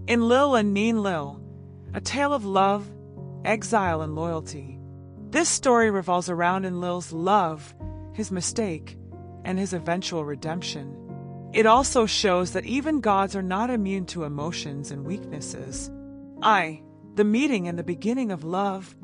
Enlil and Enlil, a tale of love, exile, and loyalty. This story revolves around Enlil's love, his mistake, and his eventual redemption. It also shows that even gods are not immune to emotions and weaknesses. The meeting and the beginning of love.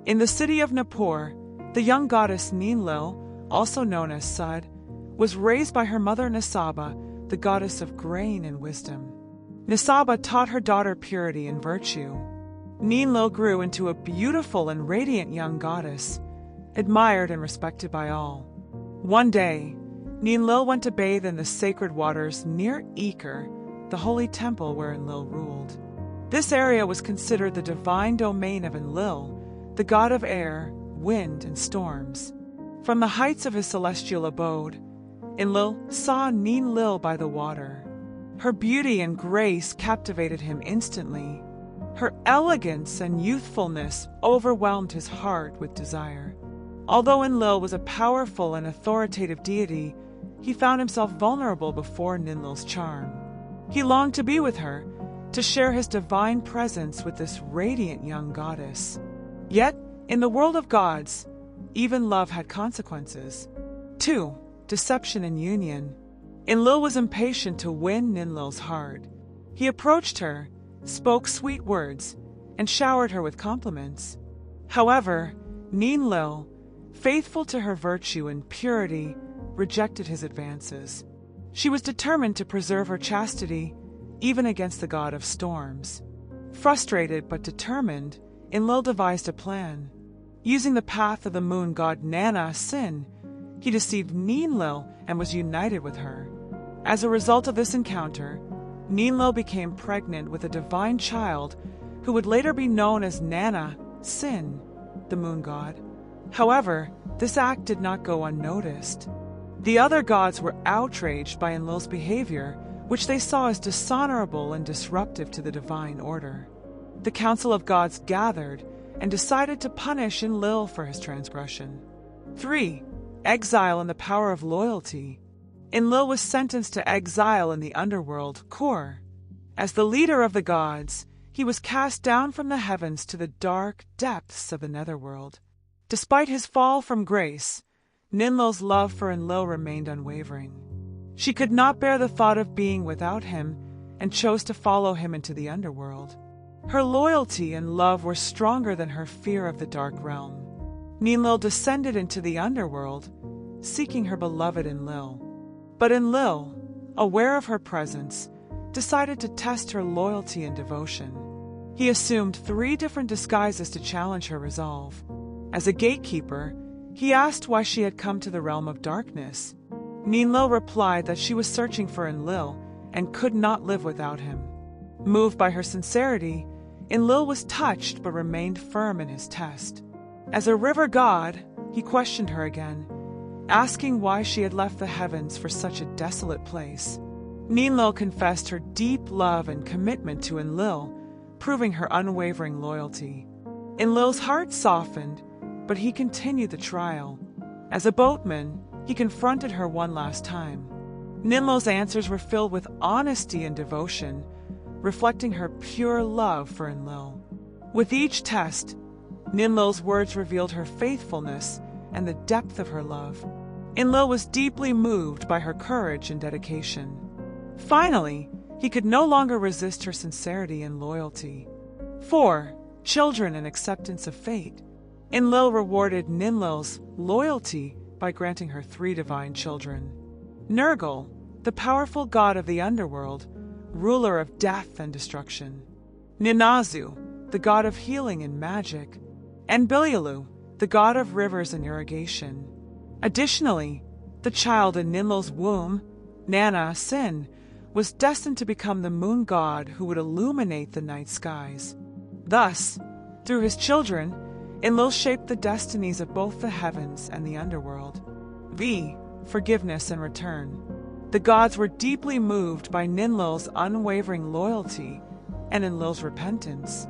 In the city of Nippur, the young goddess Enlil, also known as Sud, was raised by her mother Nisaba, the goddess of grain and wisdom. Nisaba taught her daughter purity and virtue. Enlil grew into a beautiful and radiant young goddess, admired and respected by all. One day, Enlil went to bathe in the sacred waters near Eker, the holy temple where Enlil ruled. This area was considered the divine domain of Enlil, the god of air, wind, and storms. From the heights of his celestial abode, Enlil saw Enlil by the water. Her beauty and grace captivated him instantly. Her elegance and youthfulness overwhelmed his heart with desire. Although Enlil was a powerful and authoritative deity, he found himself vulnerable before Enlil's charm. He longed to be with her, to share his divine presence with this radiant young goddess. Yet, in the world of gods, even love had consequences. 2. Deception and union. Enlil was impatient to win Enlil's heart. He approached her, spoke sweet words, and showered her with compliments. However, Enlil, faithful to her virtue and purity, rejected his advances. She was determined to preserve her chastity, even against the god of storms. Frustrated but determined, Enlil devised a plan. Using the path of the moon god Sin, he deceived Enlil and was united with her. As a result of this encounter, Enlil became pregnant with a divine child who would later be known as Sin, the moon god. However, this act did not go unnoticed. The other gods were outraged by Enlil's behavior, which they saw as dishonorable and disruptive to the divine order. The Council of Gods gathered and decided to punish Enlil for his transgression. 3. Exile and the power of loyalty. Enlil was sentenced to exile in the underworld, Kor. As the leader of the gods, he was cast down from the heavens to the dark depths of the netherworld. Despite his fall from grace, Enlil's love for Enlil remained unwavering. She could not bear the thought of being without him and chose to follow him into the underworld. Her loyalty and love were stronger than her fear of the dark realm. Enlil descended into the underworld, seeking her beloved Enlil. But Enlil, aware of her presence, decided to test her loyalty and devotion. He assumed 3 different disguises to challenge her resolve. As a gatekeeper, he asked why she had come to the realm of darkness. Enlil replied that she was searching for Enlil and could not live without him. Moved by her sincerity, Enlil was touched but remained firm in his test. As a river god, he questioned her again, asking why she had left the heavens for such a desolate place. Enlil confessed her deep love and commitment to Enlil, proving her unwavering loyalty. Enlil's heart softened, but he continued the trial. As a boatman, he confronted her one last time. Enlil's answers were filled with honesty and devotion, reflecting her pure love for Enlil. With each test, Enlil's words revealed her faithfulness and the depth of her love. Enlil was deeply moved by her courage and dedication. Finally, he could no longer resist her sincerity and loyalty. 4. Children and acceptance of fate. Enlil rewarded Enlil's loyalty by granting her 3 divine children. Nergal, the powerful god of the underworld, ruler of death and destruction. Ninazu, the god of healing and magic. And Bilialu, the god of rivers and irrigation. Additionally, the child in Enlil's womb, Sin, was destined to become the moon god who would illuminate the night skies. Thus, through his children, Enlil shaped the destinies of both the heavens and the underworld. Forgiveness and return. The gods were deeply moved by Enlil's unwavering loyalty and Enlil's repentance.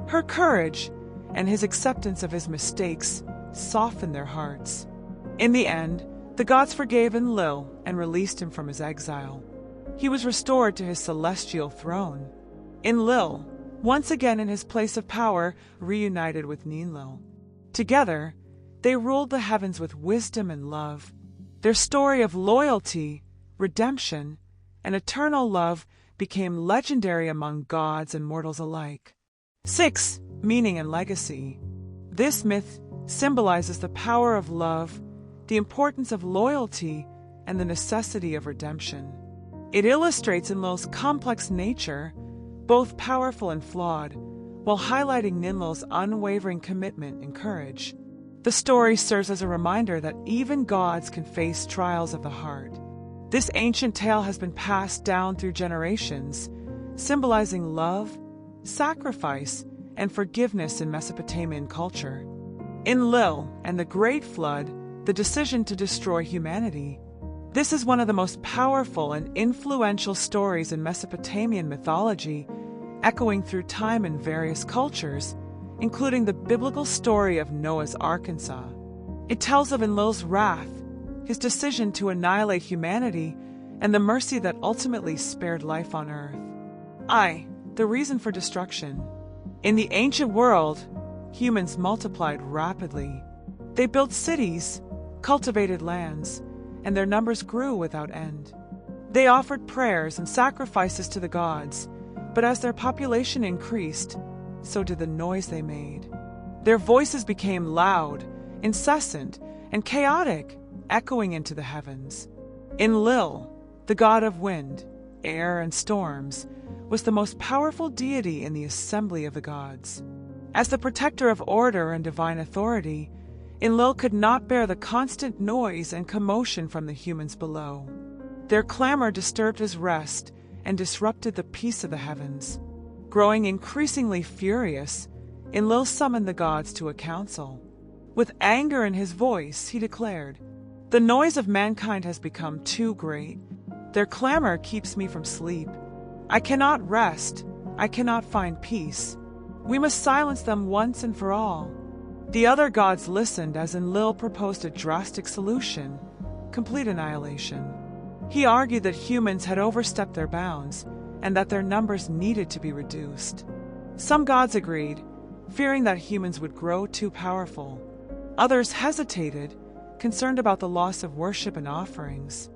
Her courage and his acceptance of his mistakes softened their hearts. In the end, the gods forgave Enlil and released him from his exile. He was restored to his celestial throne. Enlil, once again in his place of power, reunited with Enlil. Together, they ruled the heavens with wisdom and love. Their story of loyalty, redemption, and eternal love became legendary among gods and mortals alike. 6. Meaning and legacy. This myth symbolizes the power of love, the importance of loyalty, and the necessity of redemption. It illustrates Enlil's complex nature, both powerful and flawed, while highlighting Enlil's unwavering commitment and courage. The story serves as a reminder that even gods can face trials of the heart. This ancient tale has been passed down through generations, symbolizing love, sacrifice, and forgiveness in Mesopotamian culture. Enlil and the Great Flood, the decision to destroy humanity. This is one of the most powerful and influential stories in Mesopotamian mythology, echoing through time in various cultures, including the biblical story of Noah's Arkansas. It tells of Enlil's wrath, his decision to annihilate humanity, and the mercy that ultimately spared life on earth. The reason for destruction. In the ancient world, humans multiplied rapidly. They built cities, cultivated lands, and their numbers grew without end. They offered prayers and sacrifices to the gods, but as their population increased, so did the noise they made. Their voices became loud, incessant, and chaotic, echoing into the heavens. Enlil, the god of wind, air, and storms, was the most powerful deity in the assembly of the gods. As the protector of order and divine authority, Enlil could not bear the constant noise and commotion from the humans below. Their clamor disturbed his rest and disrupted the peace of the heavens. Growing increasingly furious, Enlil summoned the gods to a council. With anger in his voice, he declared, "The noise of mankind has become too great. Their clamor keeps me from sleep. I cannot rest. I cannot find peace. We must silence them once and for all." The other gods listened as Enlil proposed a drastic solution: complete annihilation. He argued that humans had overstepped their bounds and that their numbers needed to be reduced. Some gods agreed, fearing that humans would grow too powerful. Others hesitated, concerned about the loss of worship and offerings.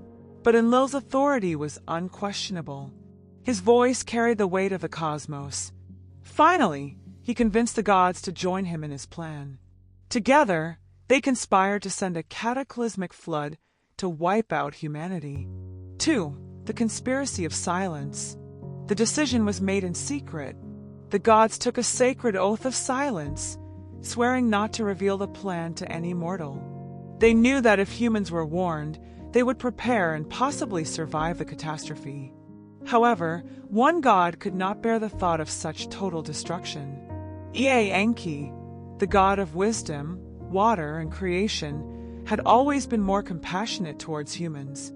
But Enlil's authority was unquestionable. His voice carried the weight of the cosmos. Finally, he convinced the gods to join him in his plan. Together, they conspired to send a cataclysmic flood to wipe out humanity. 2. The conspiracy of silence. The decision was made in secret. The gods took a sacred oath of silence, swearing not to reveal the plan to any mortal. They knew that if humans were warned, they would prepare and possibly survive the catastrophe. However, one god could not bear the thought of such total destruction. Enki, the god of wisdom, water, and creation, had always been more compassionate towards humans.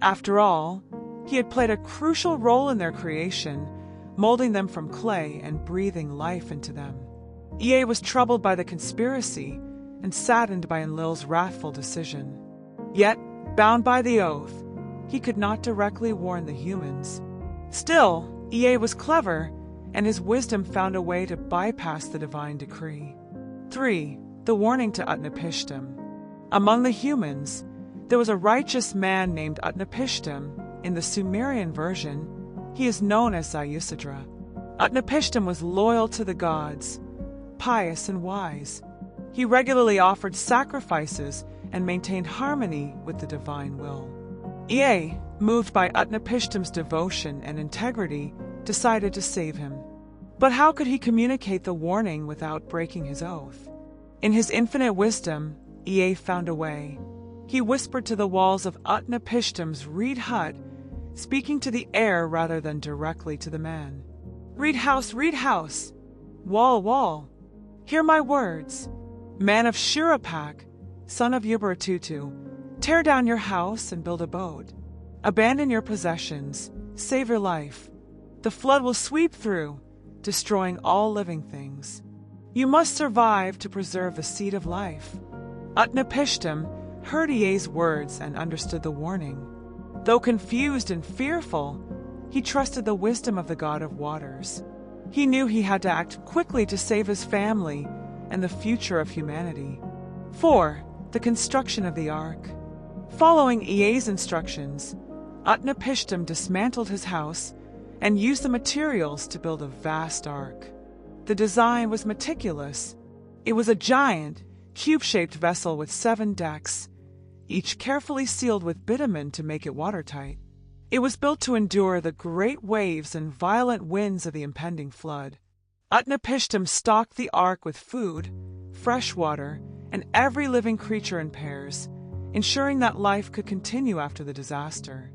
After all, he had played a crucial role in their creation, molding them from clay and breathing life into them. Ea was troubled by the conspiracy and saddened by Enlil's wrathful decision. Yet, bound by the oath, he could not directly warn the humans. Still, Ea was clever, and his wisdom found a way to bypass the divine decree. 3. The warning to Utnapishtim. Among the humans, there was a righteous man named Utnapishtim. In the Sumerian version, he is known as Ziusadra. Utnapishtim was loyal to the gods, pious and wise. He regularly offered sacrifices and maintained harmony with the divine will. Ea, moved by Utnapishtim's devotion and integrity, decided to save him. But how could he communicate the warning without breaking his oath? In his infinite wisdom, Ea found a way. He whispered to the walls of Utnapishtim's reed hut, speaking to the air rather than directly to the man. Reed house, wall, wall, hear my words. Man of Shirapak, son of Ubertutu, tear down your house and build a boat. Abandon your possessions, save your life. The flood will sweep through, destroying all living things. You must survive to preserve the seed of life. Utnapishtim heard Ea's words and understood the warning. Though confused and fearful, he trusted the wisdom of the god of waters. He knew he had to act quickly to save his family and the future of humanity. 4. The construction of the ark. Following Ea's instructions, Utnapishtim dismantled his house and used the materials to build a vast ark. The design was meticulous. It was a giant, cube-shaped vessel with 7 decks, each carefully sealed with bitumen to make it watertight. It was built to endure the great waves and violent winds of the impending flood. Utnapishtim stocked the ark with food, fresh water, and every living creature in pairs, ensuring that life could continue after the disaster.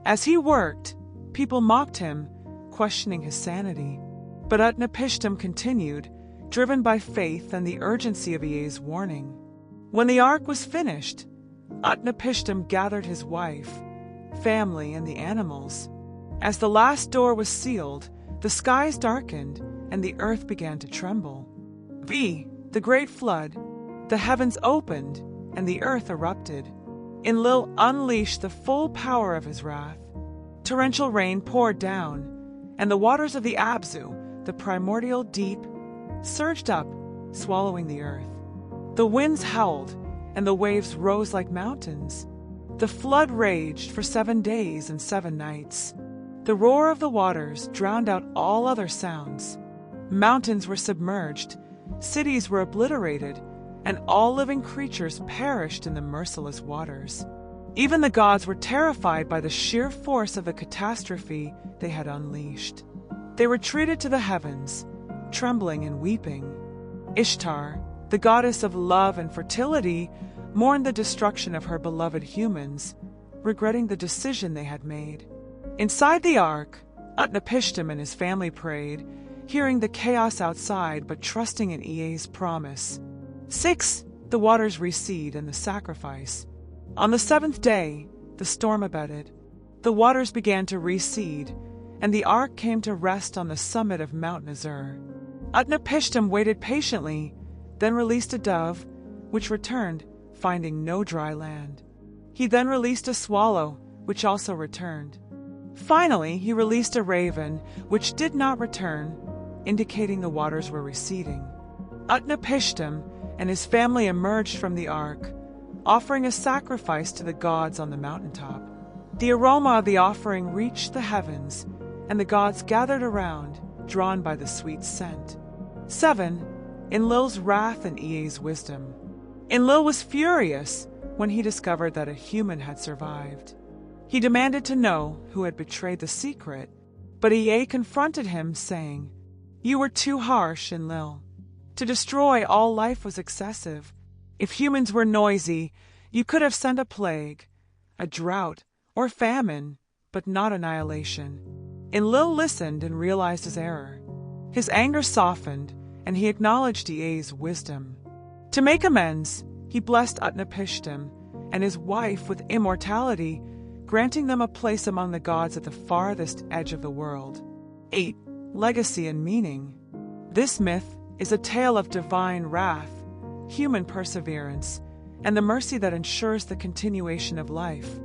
As he worked, people mocked him, questioning his sanity. But Utnapishtim continued, driven by faith and the urgency of Ea's warning. When the ark was finished, Utnapishtim gathered his wife, family, and the animals. As the last door was sealed, the skies darkened and the earth began to tremble. The great flood, the heavens opened and the earth erupted. Enlil unleashed the full power of his wrath. Torrential rain poured down, and the waters of the Abzu, the primordial deep, surged up, swallowing the earth. The winds howled, and the waves rose like mountains. The flood raged for 7 days and 7 nights. The roar of the waters drowned out all other sounds. Mountains were submerged, cities were obliterated, and all living creatures perished in the merciless waters. Even the gods were terrified by the sheer force of the catastrophe they had unleashed. They retreated to the heavens, trembling and weeping. Ishtar, the goddess of love and fertility, mourned the destruction of her beloved humans, regretting the decision they had made. Inside the ark, Utnapishtim and his family prayed, hearing the chaos outside but trusting in Ea's promise. 6. The waters recede and the sacrifice. On the 7th day, the storm abated. The waters began to recede, and the ark came to rest on the summit of Mount Nazur. Utnapishtim waited patiently, then released a dove, which returned, finding no dry land. He then released a swallow, which also returned. Finally, he released a raven, which did not return, indicating the waters were receding. Utnapishtim and his family emerged from the ark, offering a sacrifice to the gods on the mountaintop. The aroma of the offering reached the heavens, and the gods gathered around, drawn by the sweet scent. 7. Enlil's wrath and Ea's wisdom. Enlil was furious when he discovered that a human had survived. He demanded to know who had betrayed the secret, but Ea confronted him, saying, "You were too harsh, Enlil. To destroy all life was excessive. If humans were noisy, you could have sent a plague, a drought, or famine, but not annihilation." Enlil listened and realized his error. His anger softened, and he acknowledged Ea's wisdom. To make amends, he blessed Utnapishtim and his wife with immortality, granting them a place among the gods at the farthest edge of the world. 8. Legacy and meaning. This myth is a tale of divine wrath, human perseverance, and the mercy that ensures the continuation of life.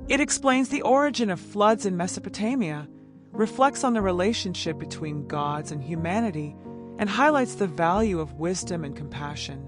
It explains the origin of floods in Mesopotamia, reflects on the relationship between gods and humanity, and highlights the value of wisdom and compassion.